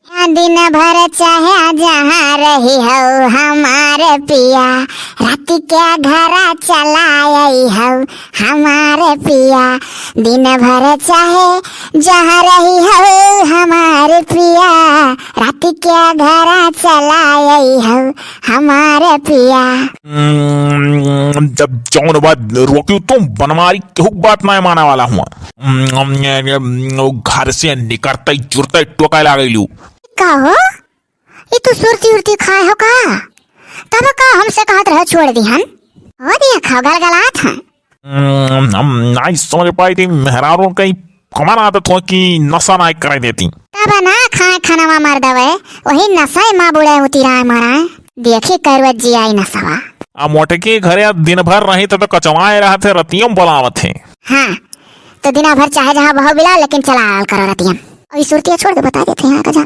दिन भर चाहे जहाँ रही हो हमारे पिया, राती क्या घरा चलाई हो हमारे पिया। दिन भर चाहे जहाँ रही हो हमारे पिया, राती क्या घरा चलाई हो हमारे पिया। जब जौन बात रोकी तुम बनमारी केहू बात ना माना वाला हुआ। घर से निकलते जुड़ते टोका लागलू। का हो ये तू सुरती उरती खाए हो का? तब का हमसे कहत रह छोड़ दिहन हो दिया खाओ गलगलात हैं। हम नहीं समझ पाई थी मेहरारों कहीं कमान आदत हो कि नशा ना कर देती। तब ना खाए खाना मार दवे वही नशा माँ बुढ़े होती रहा मारा देखी करवत जी आई नशवा। आ मोटे के घरे दिन भर रही तो कचवाए रहा थे रतियम बुलावत थे। हाँ तो दिन भर चाहे जहाँ बहो बिला लेकिन चला करो रतियम। अभी सुरतिया छोड़ के बता देते हैं यहाँ का जान।